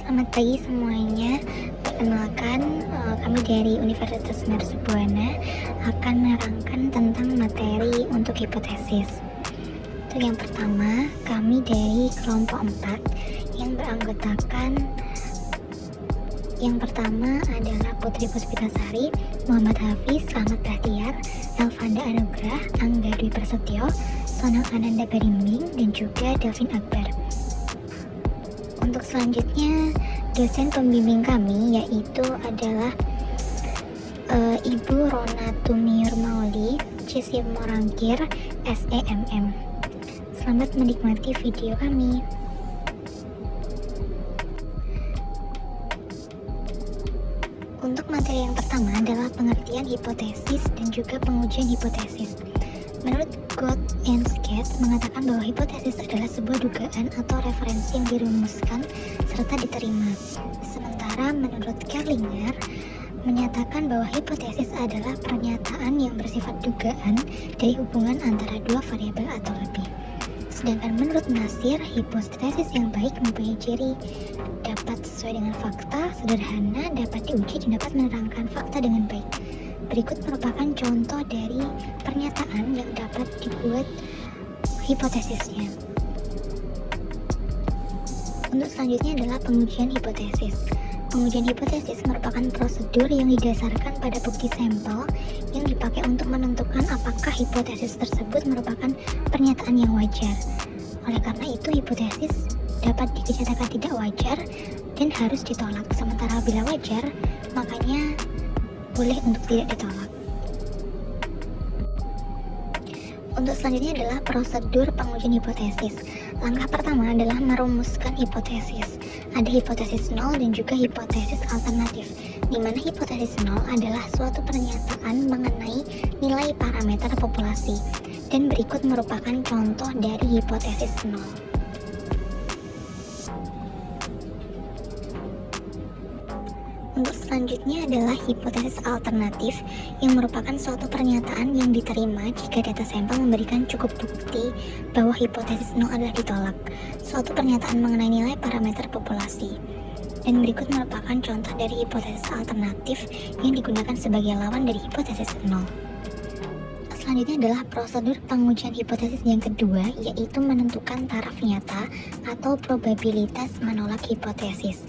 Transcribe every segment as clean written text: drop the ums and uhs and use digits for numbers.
Selamat pagi semuanya. Perkenalkan, kami dari Universitas Mercubuana akan menerangkan tentang materi untuk hipotesis. Untuk yang pertama, kami dari kelompok 4 yang beranggotakan yang pertama adalah Putri Puspitasari, Muhammad Hafiz, Ahmad Bahtiar, Elvanda Anugrah, Angga Dwi Prasetyo, Sonang Ananda Barimbing, dan juga Delvin Akbar. Untuk selanjutnya, dosen pembimbing kami yaitu adalah Ibu Rona Tumiur Mauli, Cisim Morangkir, SEMM. Selamat menikmati video kami. Untuk materi yang pertama adalah pengertian hipotesis dan juga pengujian hipotesis. Menurut Gold and Skett mengatakan bahwa hipotesis adalah sebuah dugaan atau referensi yang dirumuskan serta diterima. Sementara menurut Kerlinger menyatakan bahwa hipotesis adalah pernyataan yang bersifat dugaan dari hubungan antara dua variabel atau lebih. Sedangkan menurut Nasir, hipotesis yang baik mempunyai ciri dapat sesuai dengan fakta, sederhana, dapat diuji, dan dapat menerangkan fakta dengan baik. Berikut merupakan contoh dari pernyataan yang dapat dibuat hipotesisnya. Untuk selanjutnya adalah pengujian hipotesis. Pengujian hipotesis merupakan prosedur yang didasarkan pada bukti sampel yang dipakai untuk menentukan apakah hipotesis tersebut merupakan pernyataan yang wajar. Oleh karena itu, hipotesis dapat dikatakan tidak wajar dan harus ditolak. Sementara bila wajar, makanya boleh untuk tidak ditolak. Untuk selanjutnya adalah prosedur pengujian hipotesis. Langkah pertama adalah merumuskan hipotesis. Ada hipotesis nol dan juga hipotesis alternatif, di mana hipotesis nol adalah suatu pernyataan mengenai nilai parameter populasi, dan berikut merupakan contoh dari hipotesis nol. Untuk selanjutnya adalah hipotesis alternatif, yang merupakan suatu pernyataan yang diterima jika data sampel memberikan cukup bukti bahwa hipotesis nol adalah ditolak, suatu pernyataan mengenai nilai parameter populasi. Dan berikut merupakan contoh dari hipotesis alternatif yang digunakan sebagai lawan dari hipotesis nol. Selanjutnya adalah prosedur pengujian hipotesis yang kedua, yaitu menentukan taraf nyata atau probabilitas menolak hipotesis.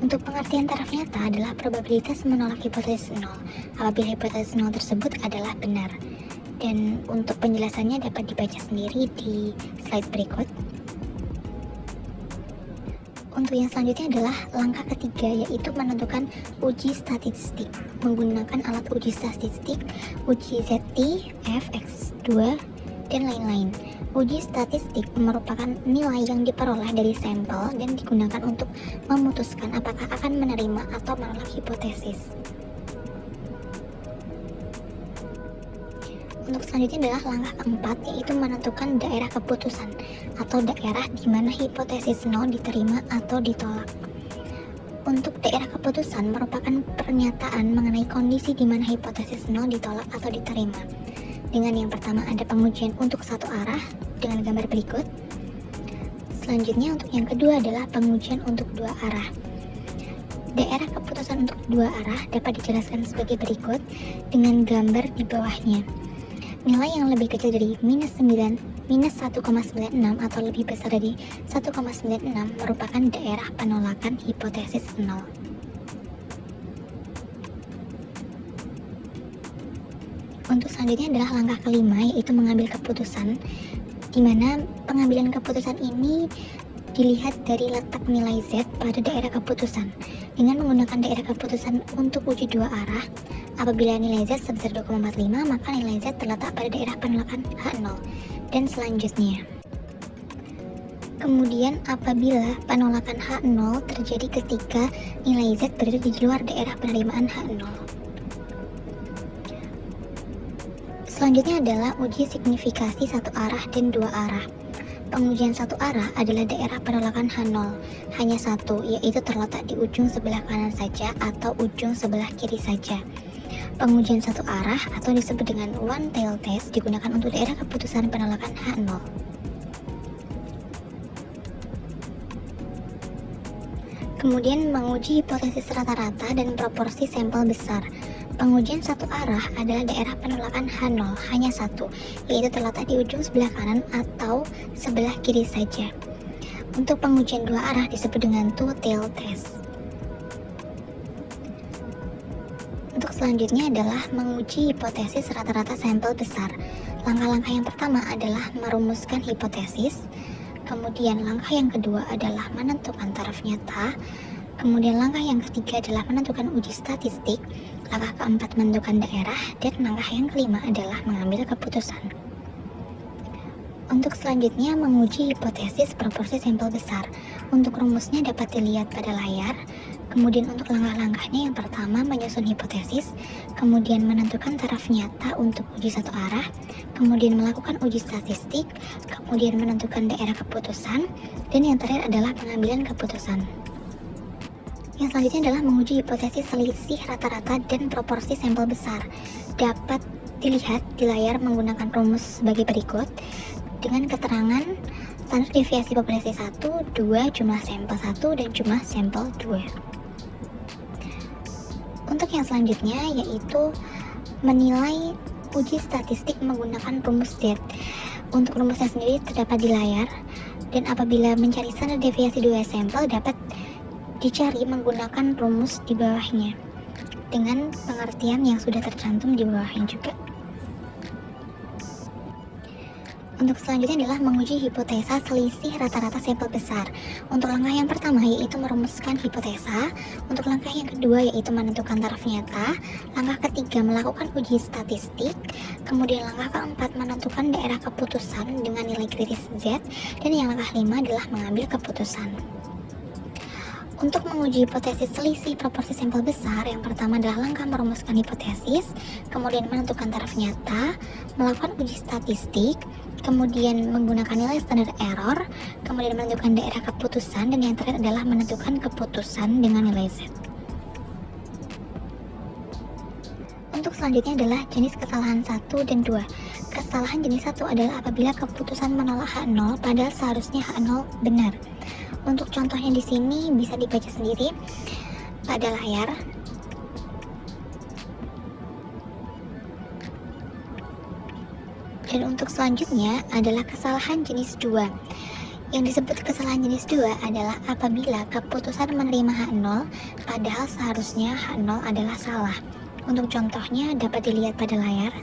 Untuk pengertian taraf nyata adalah probabilitas menolak hipotesis nol apabila hipotesis nol tersebut adalah benar. Dan untuk penjelasannya dapat dibaca sendiri di slide berikut. Untuk yang selanjutnya adalah langkah ketiga, yaitu menentukan uji statistik menggunakan alat uji statistik, uji ZT, F, X2, dan lain-lain. Uji statistik merupakan nilai yang diperoleh dari sampel dan digunakan untuk memutuskan apakah akan menerima atau menolak hipotesis. Untuk selanjutnya adalah langkah keempat, yaitu menentukan daerah keputusan atau daerah di mana hipotesis nol diterima atau ditolak. Untuk daerah keputusan merupakan pernyataan mengenai kondisi di mana hipotesis nol ditolak atau diterima. Dengan yang pertama ada pengujian untuk satu arah dengan gambar berikut. Selanjutnya untuk yang kedua adalah pengujian untuk dua arah. Daerah keputusan untuk dua arah dapat dijelaskan sebagai berikut dengan gambar di bawahnya. Nilai yang lebih kecil dari minus 1,96 atau lebih besar dari 1,96 merupakan daerah penolakan hipotesis nol. Untuk selanjutnya adalah langkah kelima, yaitu mengambil keputusan, di mana pengambilan keputusan ini dilihat dari letak nilai Z pada daerah keputusan. Dengan menggunakan daerah keputusan untuk uji dua arah, apabila nilai Z sebesar 2,45, maka nilai Z terletak pada daerah penolakan H0, dan selanjutnya. Kemudian apabila penolakan H0 terjadi ketika nilai Z berada di luar daerah penerimaan H0. Selanjutnya adalah uji signifikasi satu arah dan dua arah. Pengujian satu arah adalah daerah penolakan H0, hanya satu, yaitu terletak di ujung sebelah kanan saja atau ujung sebelah kiri saja. Pengujian satu arah atau disebut dengan one tail test digunakan untuk daerah keputusan penolakan H0. Kemudian menguji hipotesis rata-rata dan proporsi sampel besar. Pengujian satu arah adalah daerah penolakan H0 hanya satu, yaitu terletak di ujung sebelah kanan atau sebelah kiri saja. Untuk pengujian dua arah disebut dengan two-tailed test. Untuk selanjutnya adalah menguji hipotesis rata-rata sampel besar. Langkah-langkah yang pertama adalah merumuskan hipotesis. Kemudian langkah yang kedua adalah menentukan taraf nyata. Kemudian langkah yang ketiga adalah menentukan uji statistik. Langkah keempat menentukan daerah. Dan langkah yang kelima adalah mengambil keputusan. Untuk selanjutnya menguji hipotesis proporsi sampel besar. Untuk rumusnya dapat dilihat pada layar. Kemudian untuk langkah-langkahnya yang pertama menyusun hipotesis, kemudian menentukan taraf nyata untuk uji satu arah, kemudian melakukan uji statistik, kemudian menentukan daerah keputusan, dan yang terakhir adalah pengambilan keputusan. Yang selanjutnya adalah menguji hipotesis selisih rata-rata dan proporsi sampel besar. Dapat dilihat di layar menggunakan rumus sebagai berikut dengan keterangan standar deviasi populasi 1, 2, jumlah sampel 1, dan jumlah sampel 2. Untuk yang selanjutnya yaitu menilai uji statistik menggunakan rumus Z. Untuk rumusnya sendiri terdapat di layar, dan apabila mencari standar deviasi 2 sampel dapat dicari menggunakan rumus di bawahnya dengan pengertian yang sudah tercantum di bawahnya juga. Untuk selanjutnya adalah menguji hipotesa selisih rata-rata sampel besar. Untuk langkah yang pertama yaitu merumuskan hipotesa. Untuk langkah yang kedua yaitu menentukan taraf nyata. Langkah ketiga melakukan uji statistik. Kemudian langkah keempat menentukan daerah keputusan dengan nilai kritis Z. Dan yang langkah kelima adalah mengambil keputusan. Untuk menguji hipotesis selisih proporsi sampel besar, yang pertama adalah langkah merumuskan hipotesis, kemudian menentukan taraf nyata, melakukan uji statistik, kemudian menggunakan nilai standar error, kemudian menentukan daerah keputusan, dan yang terakhir adalah menentukan keputusan dengan nilai Z. Untuk selanjutnya adalah jenis kesalahan 1 dan 2. Kesalahan jenis 1 adalah apabila keputusan menolak H0 padahal seharusnya H0 benar. Untuk contohnya di sini bisa dibaca sendiri pada layar. Dan untuk selanjutnya adalah kesalahan jenis 2. Yang disebut kesalahan jenis 2 adalah apabila keputusan menerima H0 padahal seharusnya H0 adalah salah. Untuk contohnya dapat dilihat pada layar.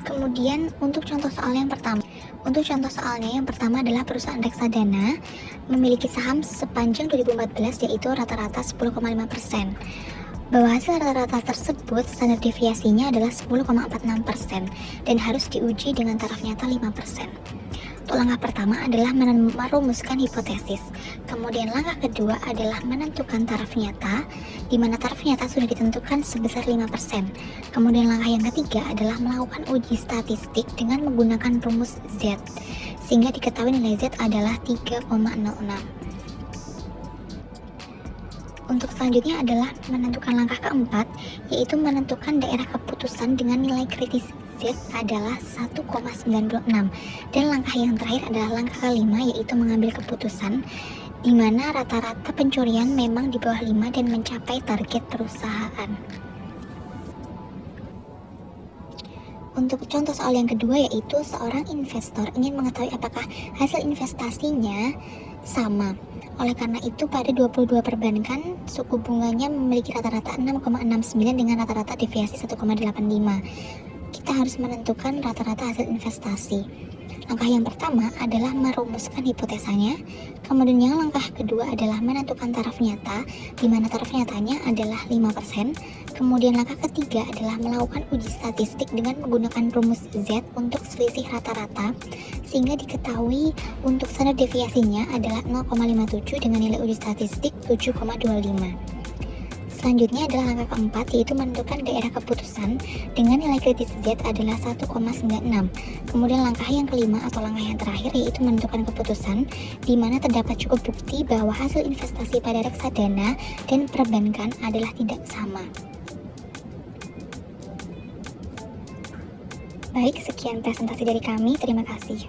Kemudian untuk contoh soal yang pertama. Untuk contoh soalnya yang pertama adalah perusahaan reksadana memiliki saham sepanjang 2014 yaitu rata-rata 10,5%. Bahwa hasil rata-rata tersebut standar deviasinya adalah 10,46% dan harus diuji dengan taraf nyata 5%. Untuk langkah pertama adalah merumuskan hipotesis. Kemudian langkah kedua adalah menentukan taraf nyata, di mana taraf nyata sudah ditentukan sebesar 5%. Kemudian langkah yang ketiga adalah melakukan uji statistik dengan menggunakan rumus Z, sehingga diketahui nilai Z adalah 3,06. Untuk selanjutnya adalah menentukan langkah keempat, yaitu menentukan daerah keputusan dengan nilai kritis Z adalah 1,96. Dan langkah yang terakhir adalah langkah kelima, yaitu mengambil keputusan, di mana rata-rata pencurian memang di bawah 5 dan mencapai target perusahaan. Untuk contoh soal yang kedua yaitu seorang investor ingin mengetahui apakah hasil investasinya sama. Oleh karena itu pada 22 perbankan suku bunganya memiliki rata-rata 6,69 dengan rata-rata deviasi 1,85. Kita harus menentukan rata-rata hasil investasi. Langkah yang pertama adalah merumuskan hipotesanya. Kemudian yang langkah kedua adalah menentukan taraf nyata, di mana taraf nyatanya adalah 5%. Kemudian langkah ketiga adalah melakukan uji statistik dengan menggunakan rumus Z untuk selisih rata-rata, sehingga diketahui untuk standar deviasinya adalah 0,57 dengan nilai uji statistik 7,25. Selanjutnya adalah langkah keempat, yaitu menentukan daerah keputusan dengan nilai kritis Z adalah 1,96. Kemudian langkah yang kelima atau langkah yang terakhir yaitu menentukan keputusan, di mana terdapat cukup bukti bahwa hasil investasi pada reksadana dan perbankan adalah tidak sama. Baik, sekian presentasi dari kami. Terima kasih.